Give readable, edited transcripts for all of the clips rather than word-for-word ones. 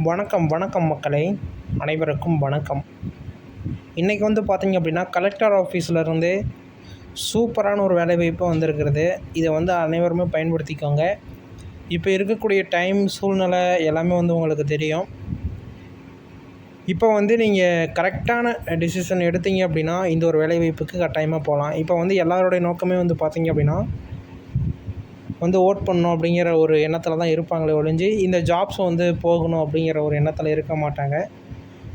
வணக்கம் வணக்கம் மக்களே, அனைவருக்கும் வணக்கம். இன்றைக்கி பார்த்தீங்க அப்படின்னா, கலெக்டர் ஆஃபீஸ்லேருந்து சூப்பரான ஒரு வேலைவாய்ப்பு வந்திருக்கிறது. இதை அனைவருமே பயன்படுத்திக்கோங்க. இப்போ இருக்கக்கூடிய டைம் சூழ்நிலை எல்லாமே உங்களுக்கு தெரியும். இப்போ நீங்கள் கரெக்டான டிசிஷன் எடுத்தீங்க அப்படின்னா இந்த ஒரு வேலைவாய்ப்புக்கு கட்டாயமாக போகலாம். இப்போ எல்லாருடைய நோக்கமே பார்த்தீங்க அப்படின்னா ஓட் பண்ணணும் அப்படிங்கிற ஒரு எண்ணத்தில் தான் இருப்பாங்களே ஒழிஞ்சு, இந்த ஜாப்ஸ் போகணும் அப்படிங்கிற ஒரு எண்ணத்தில் இருக்க மாட்டாங்க.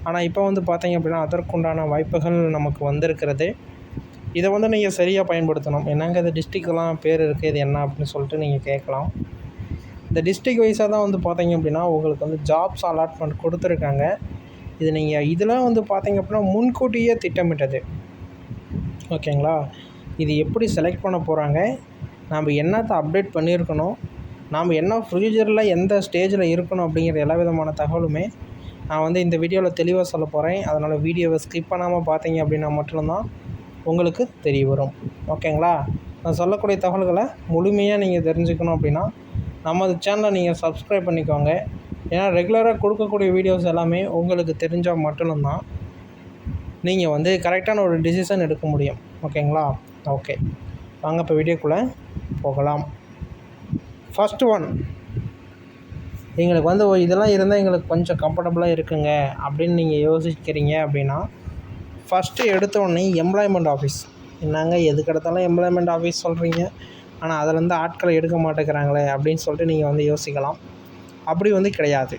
ஆனால் இப்போ பார்த்தீங்க அப்படின்னா அதற்குண்டான வாய்ப்புகள் நமக்கு வந்திருக்கிறது. இதை நீங்கள் சரியாக பயன்படுத்தணும். என்னங்க இது டிஸ்ட்ரிக்ட்லாம் பேர் இருக்குது, இது என்ன அப்படின்னு சொல்லிட்டு நீங்கள் கேட்கலாம். இந்த டிஸ்ட்ரிக்ட் வைஸாக தான் பார்த்தீங்க அப்படின்னா உங்களுக்கு ஜாப்ஸ் அலாட்மெண்ட் கொடுத்துருக்காங்க. இது நீங்கள் இதெல்லாம் பார்த்தீங்க அப்படின்னா முன்கூட்டியே திட்டமிட்டது. ஓகேங்களா? இது எப்படி செலக்ட் பண்ண போகிறாங்க, நாம் என்னத்தை அப்டேட் பண்ணியிருக்கணும், நாம் என்ன ஃப்யூச்சரில் எந்த ஸ்டேஜில் இருக்கணும் அப்படிங்கிற எல்லா விதமான தகவலுமே நான் இந்த வீடியோவில் தெளிவாக சொல்ல போகிறேன். அதனால் வீடியோவை ஸ்கிப் பண்ணாமல் பார்த்தீங்க அப்படின்னா மட்டும்தான் உங்களுக்கு தெரிய வரும். ஓகேங்களா? நான் சொல்லக்கூடிய தகவல்களை முழுமையாக நீங்கள் தெரிஞ்சுக்கணும் அப்படின்னா நமது சேனலை நீங்கள் சப்ஸ்கிரைப் பண்ணிக்கோங்க. ஏன்னா ரெகுலராக கொடுக்கக்கூடிய வீடியோஸ் எல்லாமே உங்களுக்கு தெரிஞ்சால் மட்டும்தான் நீங்கள் கரெக்டான ஒரு டிசிஷன் எடுக்க முடியும். ஓகேங்களா? ஓகே, வாங்க இப்போ வீடியோக்குள்ளே போகலாம். ஃபஸ்ட்டு ஒன், எங்களுக்கு இதெல்லாம் இருந்தால் எங்களுக்கு கொஞ்சம் கம்ஃபர்டபுளாக இருக்குங்க அப்படின்னு நீங்கள் யோசிக்கிறீங்க அப்படின்னா, ஃபஸ்ட்டு எடுத்தோடனே எம்ப்ளாய்மெண்ட் ஆஃபீஸ். என்னங்க எதுக்கு எடுத்தாலும் எம்ப்ளாய்மெண்ட் ஆஃபீஸ் சொல்கிறீங்க, ஆனால் அதிலேருந்து ஆட்களை எடுக்க மாட்டேங்கிறாங்களே அப்படின்னு சொல்லிட்டு நீங்கள் யோசிக்கலாம். அப்படி கிடையாது.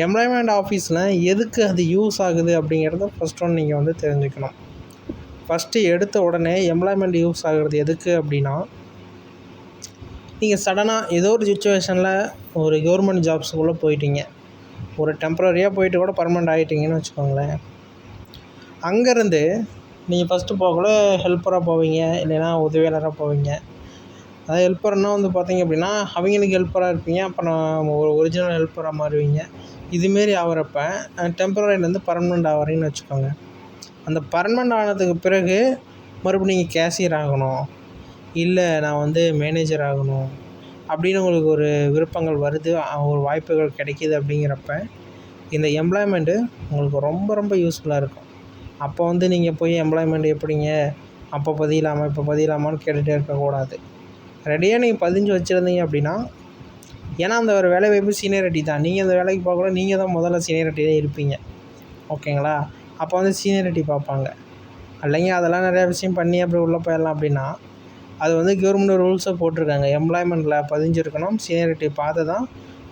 எம்ப்ளாய்மெண்ட் ஆஃபீஸில் எதுக்கு அது யூஸ் ஆகுது அப்படிங்கிறத ஃபஸ்ட் ஒன் நீங்கள் தெரிஞ்சுக்கணும். ஃபஸ்ட்டு எடுத்த உடனே எம்ப்ளாய்மெண்ட் யூஸ் ஆகுறது எதுக்கு அப்படின்னா, நீங்கள் சடனாக ஏதோ ஒரு சுச்சுவேஷனில் ஒரு கவர்மெண்ட் ஜாப்ஸுக்குள்ளே போயிட்டீங்க, ஒரு டெம்ப்ரரியாக போயிட்டு கூட பர்மனெண்ட் ஆகிட்டிங்கன்னு வச்சுக்கோங்களேன். அங்கேருந்து நீங்கள் ஃபஸ்ட்டு போகக்குள்ள ஹெல்ப்பராக போவீங்க, இல்லைன்னா உதவியாளராக போவீங்க. அதாவது ஹெல்ப்பர்னால் பார்த்தீங்க அப்படின்னா அவங்களுக்கு ஹெல்ப்பராக இருப்பீங்க, அப்புறம் ஒரு ஒரிஜினல் ஹெல்ப்பராக மாறுவீங்க. இதுமாரி ஆகிறப்ப டெம்ப்ரரிலேருந்து பர்மனெண்ட் ஆகிறீங்கன்னு வச்சுக்கோங்க. அந்த பர்மனெண்ட் ஆனதுக்கு பிறகு மறுபடியும் நீங்கள் கேஷியர் ஆகணும், இல்லை நான் மேனேஜர் ஆகணும் அப்படின்னு உங்களுக்கு ஒரு விருப்பங்கள் வருது, ஒரு வாய்ப்புகள் கிடைக்கிது. அப்படிங்கிறப்ப இந்த எம்ப்ளாய்மெண்ட்டு உங்களுக்கு ரொம்ப ரொம்ப யூஸ்ஃபுல்லாக இருக்கும். அப்போ நீங்கள் போய் எம்ப்ளாய்மெண்ட் எப்படிங்க அப்போ பதியலாமா இப்போ பதியலாமான்னு கேட்டுகிட்டே இருக்கக்கூடாது. ரெடியாக நீங்கள் பதிஞ்சு வச்சுருந்தீங்க அப்படின்னா, ஏன்னா அந்த ஒரு வேலைவாய்ப்பு சீனியாரிட்டி தான். நீங்கள் அந்த வேலைக்கு போகக்கூட நீங்கள் தான் முதல்ல சீனியாரிட்டியே இருப்பீங்க. ஓகேங்களா? அப்போ சீனியாரிட்டி பார்ப்பாங்க. இல்லைங்க அதெல்லாம் நிறையா விஷயம் பண்ணி அப்படி உள்ளே போயிடலாம் அப்படின்னா, அது கவர்மெண்ட் ரூல்ஸை போட்டிருக்காங்க. எம்ப்ளாய்மெண்ட்டில் பதிஞ்சிருக்கணும், சீனியாரிட்டி பார்த்து தான்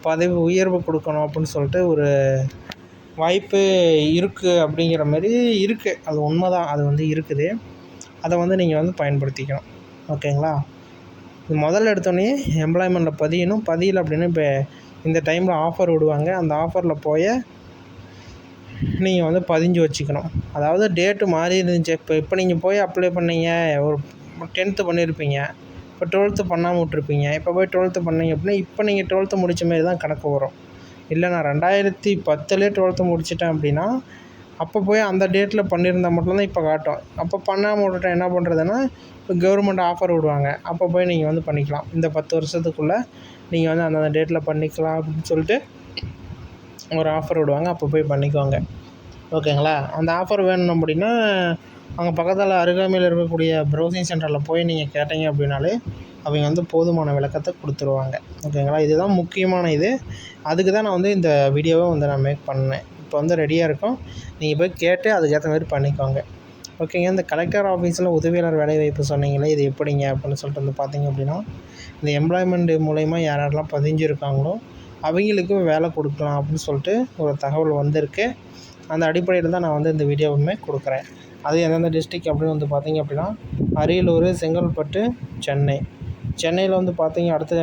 பதவி உயர்வு கொடுக்கணும் அப்படின்னு சொல்லிட்டு ஒரு வாய்ப்பு இருக்குது. அப்படிங்கிற மாதிரி இருக்குது. அது உண்மை தான், அது இருக்குது. அதை நீங்கள் பயன்படுத்திக்கணும். ஓகேங்களா? முதல்ல எடுத்தோடனே எம்ப்ளாய்மெண்ட்டில் பதியணும். பதியலை அப்படின்னா இப்போ இந்த டைமில் ஆஃபர் விடுவாங்க, அந்த ஆஃபரில் போய் நீங்கள் பதிஞ்சு வச்சுக்கணும். அதாவது டேட்டு மாறி இருந்துச்சு. இப்போ நீங்கள் போய் அப்ளை பண்ணீங்க, ஒரு 10th பண்ணியிருப்பீங்க, இப்போ 12th பண்ணாமல் விட்ருப்பீங்க. இப்போ போய் 12th பண்ணீங்க அப்படின்னா இப்போ நீங்கள் 12th முடித்த மாரி தான் கணக்கு வரும். இல்லை நான் 2010 12th முடிச்சிட்டேன் அப்படின்னா அப்போ போய் அந்த டேட்டில் பண்ணியிருந்தால் மட்டும்தான் இப்போ காட்டும். அப்போ பண்ணாமல் விட்டுட்டேன் என்ன பண்ணுறதுன்னா, இப்போ கவர்மெண்ட் ஆஃபர் விடுவாங்க, அப்போ போய் நீங்கள் பண்ணிக்கலாம். இந்த 10 வருஷத்துக்குள்ளே நீங்கள் அந்தந்த டேட்டில் பண்ணிக்கலாம் அப்படின்னு சொல்லிட்டு ஒரு ஆஃபர் விடுவாங்க, அப்போ போய் பண்ணிக்கோங்க. ஓகேங்களா? அந்த ஆஃபர் வேணும் அப்படின்னா அங்கே பக்கத்தில் அருகாமையில் இருக்கக்கூடிய ப்ரௌசிங் சென்டரில் போய் நீங்கள் கேட்டீங்க அப்படின்னாலே அவங்க போதுமான விளக்கத்தை கொடுத்துருவாங்க. ஓகேங்களா? இதுதான் முக்கியமான இது. அதுக்கு தான் நான் இந்த வீடியோவை நான் மேக் பண்ணேன். இப்போ ரெடியாக இருக்கும், நீங்கள் போய் கேட்டு அதுக்கேற்ற மாதிரி பண்ணிக்கோங்க. ஓகேங்க. இந்த கலெக்டர் ஆஃபீஸில் உதவியாளர் வேலைவாய்ப்பு சொன்னீங்களே, இது எப்படிங்க அப்படின்னு சொல்லிட்டு பார்த்தீங்க அப்படின்னா, இந்த எம்ப்ளாய்மெண்ட் மூலயமா யாரெல்லாம் பதிஞ்சிருக்காங்களோ அவங்களுக்கும் வேலை கொடுக்கலாம் அப்படின்னு சொல்லிட்டு ஒரு தகவல் வந்திருக்கு. அந்த அடிப்படையில் தான் நான் இந்த வீடியோவுமே கொடுக்குறேன். அது எந்தெந்த டிஸ்ட்ரிக்ட் அப்படின்னு பார்த்தீங்க அப்படின்னா, அரியலூர், செங்கல்பட்டு, சென்னை. சென்னையில் பார்த்தீங்க அடுத்த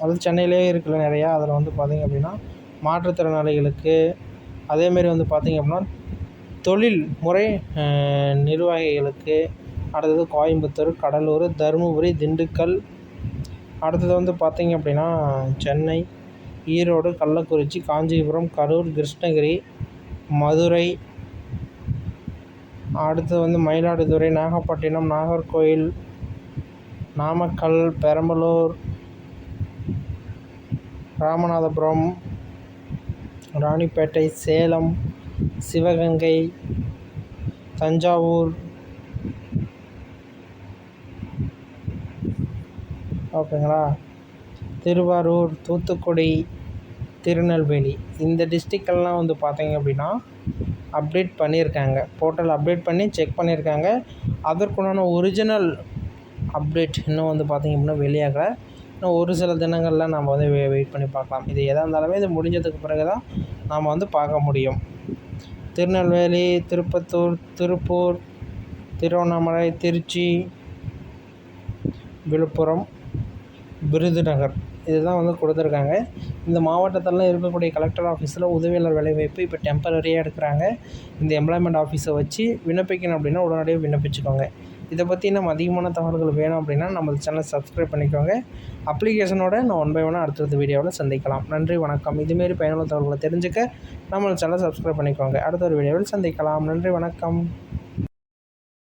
அதாவது சென்னையிலே இருக்குல்ல நிறையா, அதில் பார்த்தீங்க அப்படின்னா மாற்றுத்திறனாளிகளுக்கு, அதேமாரி பார்த்தீங்க அப்படின்னா தொழில் முறை நிர்வாகிகளுக்கு, அடுத்தது கோயம்புத்தூர், கடலூர், தருமபுரி, திண்டுக்கல், அடுத்தது பார்த்தீங்க அப்படின்னா சென்னை, ஈரோடு, கள்ளக்குறிச்சி, காஞ்சிபுரம், கரூர், கிருஷ்ணகிரி, மதுரை, அடுத்து மயிலாடுதுறை, நாகப்பட்டினம், நாகர்கோவில், நாமக்கல், பெரம்பலூர், ராமநாதபுரம், ராணிப்பேட்டை, சேலம், சிவகங்கை, தஞ்சாவூர், ஓகேங்களா, திருவாரூர், தூத்துக்குடி, திருநெல்வேலி இந்த டிஸ்ட்ரிக்டெல்லாம் வந்து பார்த்தீங்க அப்படின்னா அப்டேட் பண்ணியிருக்காங்க. போர்ட்டல் அப்டேட் பண்ணி செக் பண்ணியிருக்காங்க. அதற்குண்டான ஒரிஜினல் அப்டேட் இன்னும் வந்து பார்த்திங்க அப்படின்னா வெளியாகலை. இன்னும் ஒரு சில தினங்களில் நம்ம வந்து வெயிட் பண்ணி பார்க்கலாம். இது எதாக இருந்தாலுமே இது முடிஞ்சதுக்கு பிறகு தான் நாம் வந்து பார்க்க முடியும். திருநெல்வேலி, திருப்பத்தூர், திருப்பூர், திருவண்ணாமலை, திருச்சி, விழுப்புரம், விருதுநகர் இதுதான் வந்து கொடுத்துருக்காங்க. இந்த மாவட்டத்திலலாம் இருக்கக்கூடிய கலெக்டர் ஆஃபீஸில் உதவியாளர் வேலைவாய்ப்பு இப்போ டெம்பரரியாக எடுக்கிறாங்க. இந்த எம்ப்ளாய்மெண்ட் ஆஃபீஸை வச்சு விண்ணப்பிக்கணும் அப்படின்னா உடனடியாக விண்ணப்பிச்சுக்கோங்க. இதை பற்றி இன்னும் அதிகமான தகவல்கள் வேணும் அப்படின்னா நம்ம சேனலை சப்ஸ்கிரைப் பண்ணிக்கோங்க. அப்ளிகேஷனோட நான் 1 by 1 அடுத்தடுத்த வீடியோவில் சந்திக்கலாம். நன்றி, வணக்கம். இதுமாரி பயனுள்ள தகவல்களை தெரிஞ்சுக்க நம்ம சேனலை சப்ஸ்கிரைப் பண்ணிக்கோங்க. அடுத்த ஒரு வீடியோவில் சந்திக்கலாம். நன்றி, வணக்கம்.